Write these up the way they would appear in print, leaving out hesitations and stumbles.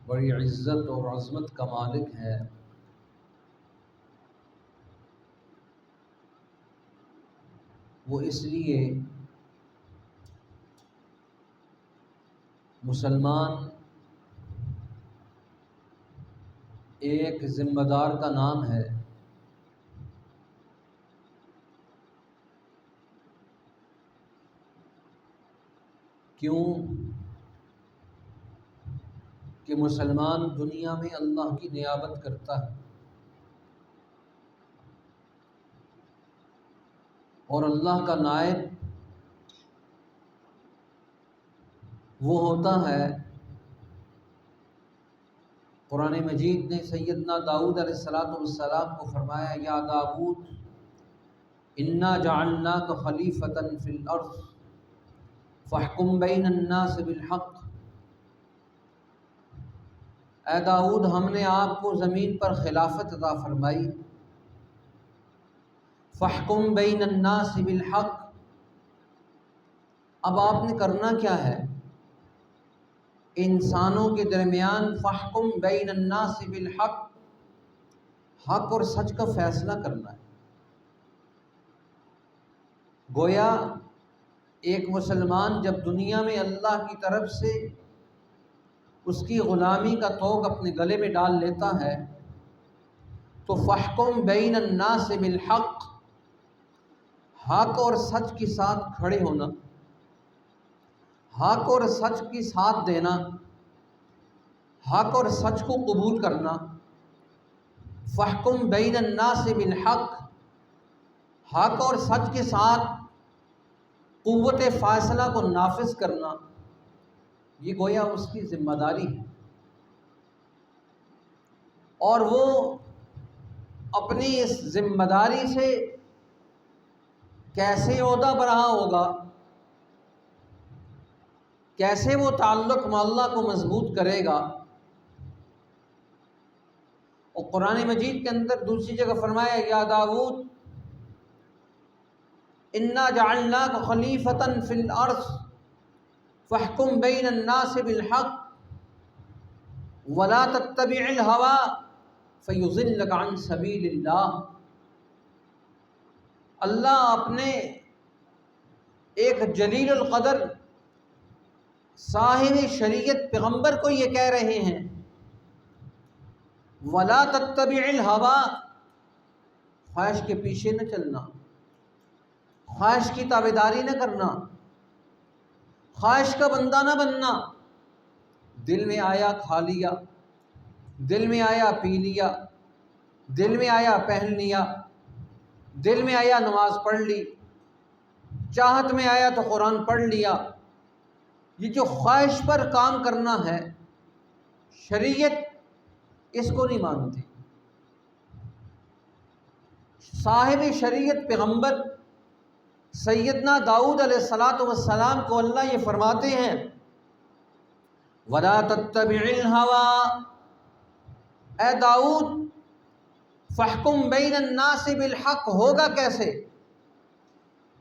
بڑی عزت اور عظمت کا مالک ہے۔ وہ اس لیے مسلمان ایک ذمہ دار کا نام ہے، کیوں کہ مسلمان دنیا میں اللہ کی نیابت کرتا ہے، اور اللہ کا نائب وہ ہوتا ہے۔ قرآن مجید نے سیدنا داؤد علیہ السلام کو فرمایا، یا داؤد انا جعلناک خلیفۃ فی الارض فاحکم بین الناس بالحق۔ اے داؤد، ہم نے آپ کو زمین پر خلافت عطا فرمائی، فاحکم بین الناس بالحق۔ اب آپ نے کرنا کیا ہے؟ انسانوں کے درمیان فاحکم بین الناس بالحق، حق اور سچ کا فیصلہ کرنا ہے۔ گویا ایک مسلمان جب دنیا میں اللہ کی طرف سے اس کی غلامی کا طوق اپنے گلے میں ڈال لیتا ہے تو فاحکم بین الناس بالحق، حق اور سچ کے ساتھ کھڑے ہونا، حق اور سچ کی ساتھ دینا، حق اور سچ کو قبول کرنا۔ فاحکم بین الناس بالحق، حق اور سچ کے ساتھ قوت فیصلہ کو نافذ کرنا، یہ گویا اس کی ذمہ داری ہے، اور وہ اپنی اس ذمہ داری سے کیسے عہدہ برہا ہوگا، کیسے وہ تعلق مع اللہ کو مضبوط کرے گا۔ اور قرآن مجید کے اندر دوسری جگہ فرمایا، یا داؤد انا جعلناک خلیفۃ فی الارض فاحکم بین الناس بالحق ولا تتبع الهوى فیضلک عن سبیل اللہ۔ اللہ اپنے ایک جلیل القدر صاحب شریعت پیغمبر کو یہ کہہ رہے ہیں، ولا تتبع الهوى، خواہش کے پیچھے نہ چلنا، خواہش کی تابعداری نہ کرنا، خواہش کا بندہ نہ بننا۔ دل میں آیا کھا لیا، دل میں آیا پی لیا، دل میں آیا پہن لیا، دل میں آیا نماز پڑھ لی، چاہت میں آیا تو قرآن پڑھ لیا۔ یہ جو خواہش پر کام کرنا ہے، شریعت اس کو نہیں مانتی۔ صاحب شریعت پیغمبر سیدنا داؤد علیہ السلام کو اللہ یہ فرماتے ہیں، وَلَا تَتَّبِعِ الْهَوَىٰ، اے داؤد فَاحْكُم بَيْنَ النَّاسِ بِالْحَقِّ، ہوگا کیسے؟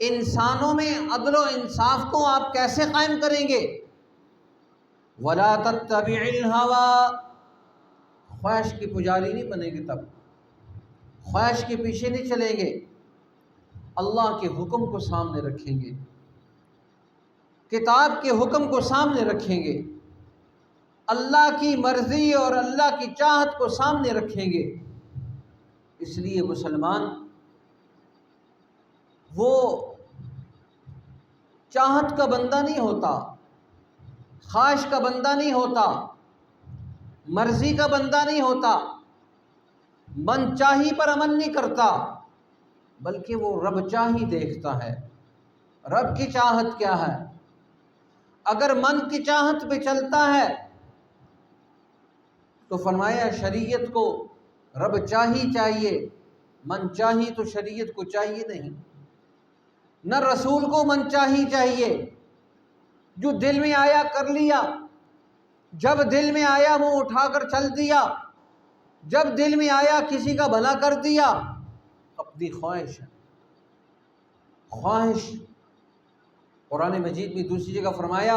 انسانوں میں عدل و انصاف کو آپ کیسے قائم کریں گے؟ وَلَا تَتَّبِعِ الْهَوَىٰ، خواہش کی پجاری نہیں بنیں گے، تب خواہش کے پیچھے نہیں چلیں گے، اللہ کے حکم کو سامنے رکھیں گے، کتاب کے حکم کو سامنے رکھیں گے، اللہ کی مرضی اور اللہ کی چاہت کو سامنے رکھیں گے۔ اس لیے مسلمان وہ چاہت کا بندہ نہیں ہوتا، خواہش کا بندہ نہیں ہوتا، مرضی کا بندہ نہیں ہوتا، من چاہی پر عمل نہیں کرتا، بلکہ وہ رب چاہی دیکھتا ہے۔ رب کی چاہت کیا ہے؟ اگر من کی چاہت پہ چلتا ہے تو فرمایا شریعت کو رب چاہی چاہیے، من چاہی تو شریعت کو چاہیے نہیں۔ نہ رسول کو من چاہی چاہیے، جو دل میں آیا کر لیا، جب دل میں آیا منہ اٹھا کر چل دیا، جب دل میں آیا کسی کا بھلا کر دیا، اپنی خواہش ہے۔ خواہش، قرآن مجید میں دوسری جگہ فرمایا،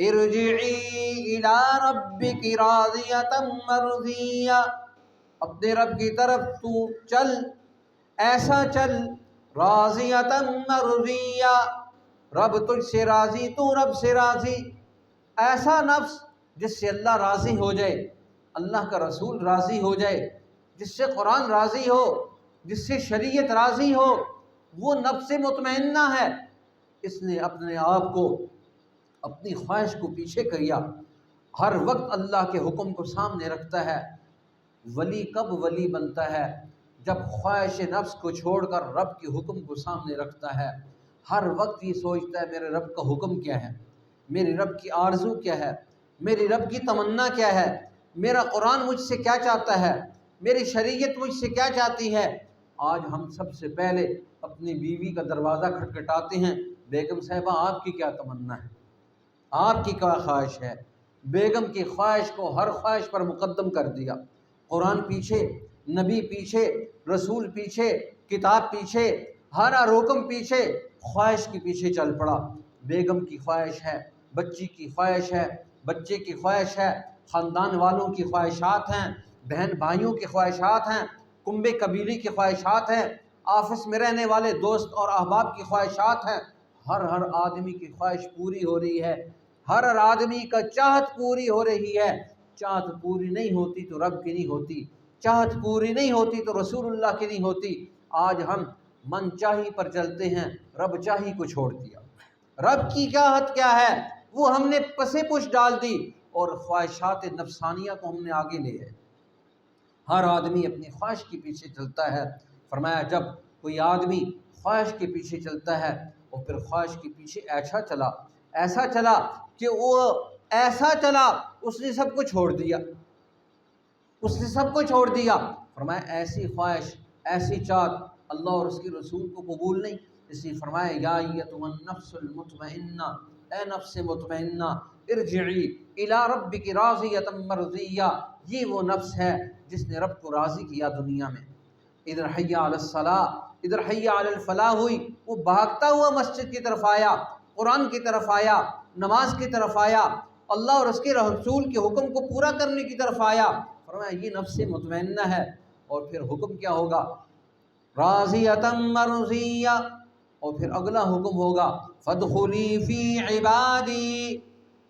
ارجعی الی ربک راضیۃ مرضیہ، اپنے رب کی طرف تو چل، ایسا چل راضیۃ مرضیہ، رب تجھ سے راضی، تو رب سے راضی، ایسا نفس جس سے اللہ راضی ہو جائے، اللہ کا رسول راضی ہو جائے، جس سے قرآن راضی ہو، جس سے شریعت راضی ہو، وہ نفس مطمئنہ ہے۔ اس نے اپنے آپ کو، اپنی خواہش کو پیچھے کیا، ہر وقت اللہ کے حکم کو سامنے رکھتا ہے۔ ولی کب ولی بنتا ہے؟ جب خواہش نفس کو چھوڑ کر رب کے حکم کو سامنے رکھتا ہے، ہر وقت یہ سوچتا ہے میرے رب کا حکم کیا ہے، میرے رب کی آرزو کیا ہے، میری رب کی تمنا کیا ہے، میرا قرآن مجھ سے کیا چاہتا ہے، میری شریعت مجھ سے کیا چاہتی ہے۔ آج ہم سب سے پہلے اپنی بیوی کا دروازہ کھٹکھٹاتے ہیں، بیگم صاحبہ آپ کی کیا تمنا ہے، آپ کی کیا خواہش ہے؟ بیگم کی خواہش کو ہر خواہش پر مقدم کر دیا، قرآن پیچھے، نبی پیچھے، رسول پیچھے، کتاب پیچھے، ہر حکم پیچھے، خواہش کے پیچھے چل پڑا۔ بیگم کی خواہش ہے، بچی کی خواہش ہے، بچے کی خواہش ہے، خاندان والوں کی خواہشات ہیں، بہن بھائیوں کی خواہشات ہیں، کنبے قبیلے کی خواہشات ہیں، آفس میں رہنے والے دوست اور احباب کی خواہشات ہیں۔ ہر آدمی کی خواہش پوری ہو رہی ہے، ہر آدمی کا چاہت پوری ہو رہی ہے۔ چاہت پوری نہیں ہوتی تو رب کی نہیں ہوتی، چاہت پوری نہیں ہوتی تو رسول اللہ کی نہیں ہوتی۔ آج ہم من چاہی پر چلتے ہیں، رب چاہی کو چھوڑ دیا۔ رب کی چاہت کیا ہے وہ ہم نے پسے پش ڈال دی، اور خواہشات نفسانیہ کو ہم نے آگے لے آئے۔ ہر آدمی اپنی خواہش کے پیچھے چلتا ہے۔ فرمایا جب کوئی آدمی خواہش کے پیچھے چلتا ہے اور پھر خواہش کے پیچھے ایسا چلا کہ وہ ایسا چلا اس نے سب کو چھوڑ دیا، اس نے سب کو چھوڑ دیا۔ فرمایا ایسی خواہش، ایسی چاہت اللہ اور اس کے رسول کو قبول نہیں۔ اس لیے فرمایا یا ایتھا النفس المطمئنہ، اے نفس مطمئنہ، ارجعی الی ربک راضیۃ مرضیہ، یہ وہ نفس ہے جس نے رب کو راضی کیا دنیا میں۔ ادھر حی علی الصلاۃ، ادھر حی علی الفلاح ہوئی، وہ بھاگتا ہوا مسجد کی طرف آیا، قرآن کی طرف آیا، نماز کی طرف آیا، اللہ اور اس کے رسول کے حکم کو پورا کرنے کی طرف آیا۔ فرمایا یہ نفس مطمئنہ ہے۔ اور پھر حکم کیا ہوگا؟ راضیۃ مرضیہ، اور پھر اگلا حکم ہوگا فادخلی فی عبادی،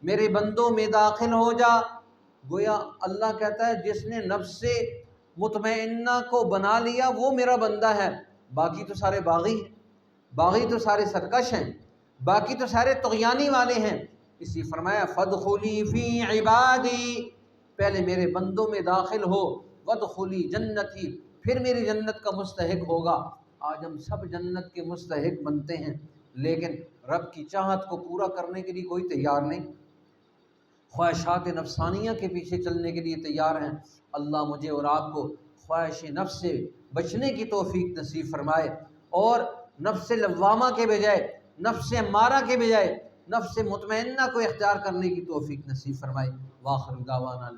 میرے بندوں میں داخل ہو جا۔ گویا اللہ کہتا ہے جس نے نفس مطمئنہ کو بنا لیا وہ میرا بندہ ہے، باقی تو سارے باغی ہیں، باغی تو سارے سرکش ہیں، باقی تو سارے طغیانی والے ہیں۔ اسی فرمایا فادخلی فی عبادی، پہلے میرے بندوں میں داخل ہو، وادخلی جنتی، پھر میری جنت کا مستحق ہوگا۔ آج ہم سب جنت کے مستحق بنتے ہیں، لیکن رب کی چاہت کو پورا کرنے کے لیے کوئی تیار نہیں، خواہشات نفسانیہ کے پیچھے چلنے کے لیے تیار ہیں۔ اللہ مجھے اور آپ کو خواہش نفس سے بچنے کی توفیق نصیب فرمائے، اور نفس لوامہ کے بجائے، نفس امارہ کے بجائے نفس مطمئنہ کو اختیار کرنے کی توفیق نصیب فرمائے۔ وآخر دعوانا